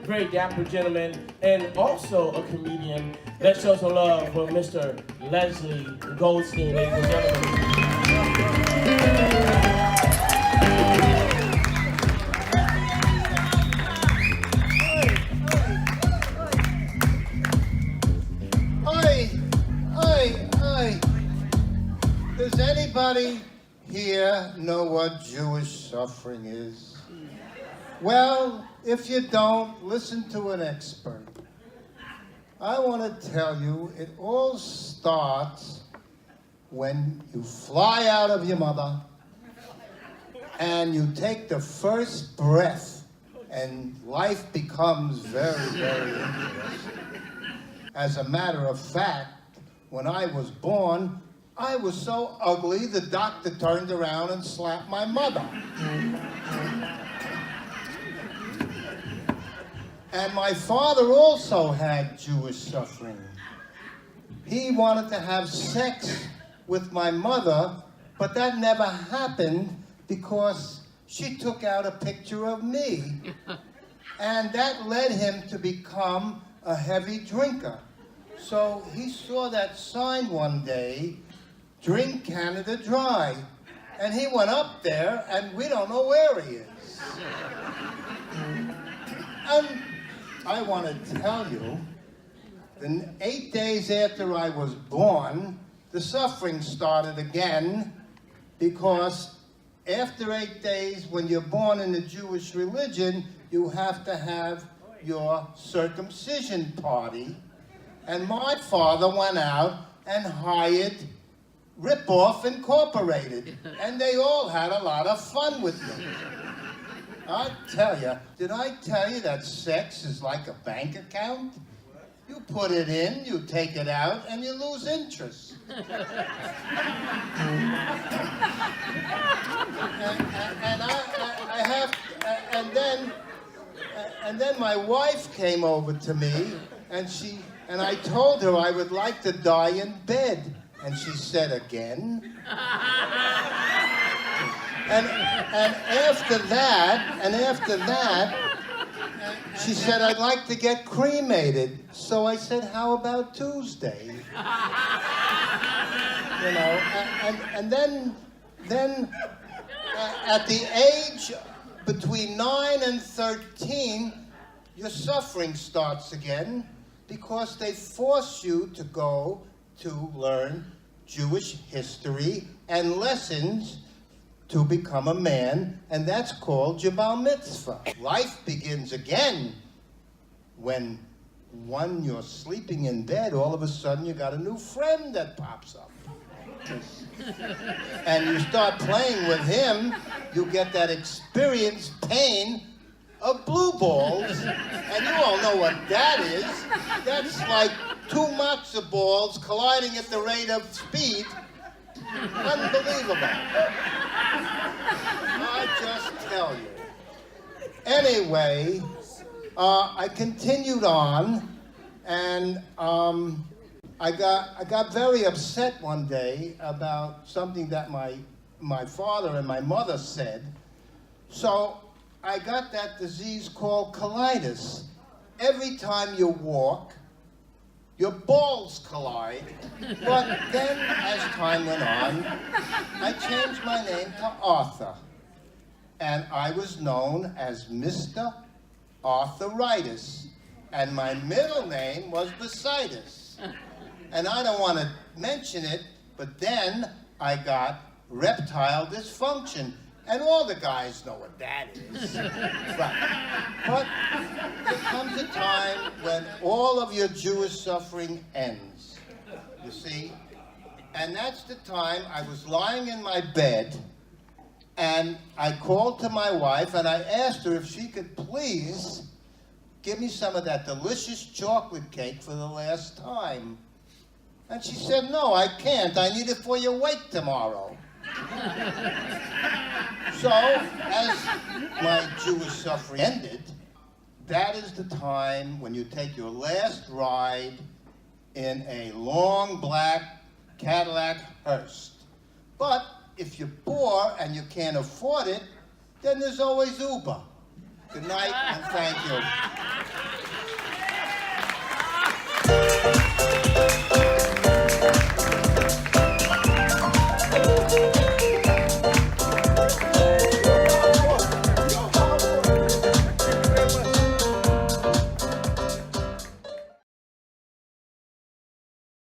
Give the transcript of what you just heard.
very dapper gentleman, and also a comedian. Let's show some love for Mr. Leslie Goldstein, ladies and gentlemen. Does anybody here know what Jewish suffering is? Well, if you don't, listen to an expert. I want to tell you, it all starts when you fly out of your mother and you take the first breath, and life becomes very, very interesting. As a matter of fact, when I was born, I was so ugly, the doctor turned around and slapped my mother. And my father also had Jewish suffering. He wanted to have sex with my mother, but that never happened because she took out a picture of me. And that led him to become a heavy drinker. So he saw that sign one day, "Drink Canada Dry." And he went up there, and we don't know where he is. And I want to tell you, then 8 days after I was born, the suffering started again, because after 8 days, when you're born in the Jewish religion, you have to have your circumcision party. And my father went out and hired Rip-Off Incorporated, and they all had a lot of fun with me. I tell you, did I tell you that sex is like a bank account? You put it in, you take it out, and you lose interest. And then my wife came over to me, and I told her I would like to die in bed. And she said, "Again?" And after that, she said, "I'd like to get cremated." So I said, "How about Tuesday?" You know, and then at the age between 9 and 13, your suffering starts again, because they force you to go to learn Jewish history and lessons to become a man, and that's called your bar mitzvah. Life begins again when you're sleeping in bed, all of a sudden you got a new friend that pops up. And you start playing with him, you get that experienced pain of blue balls, and you all know what that is. That's like 2 matzo balls colliding at the rate of speed. Unbelievable. I just tell you. Anyway, I continued on, and I got very upset one day about something that my father and my mother said. So I got that disease called colitis. Every time you walk, your balls collide. But then, as time went on, I changed my name to Arthur. And I was known as Mr. Arthritis. And my middle name was Basitis. And I don't want to mention it, but then I got erectile dysfunction. And all the guys know what that is. Right. But there comes a time when all of your Jewish suffering ends, you see? And that's the time I was lying in my bed, and I called to my wife, and I asked her if she could please give me some of that delicious chocolate cake for the last time. And she said, "No, I can't. I need it for your wake tomorrow." So, as my Jewish suffering ended, that is the time when you take your last ride in a long black Cadillac hearse. But if you're poor and you can't afford it, then there's always Uber. Good night and thank you.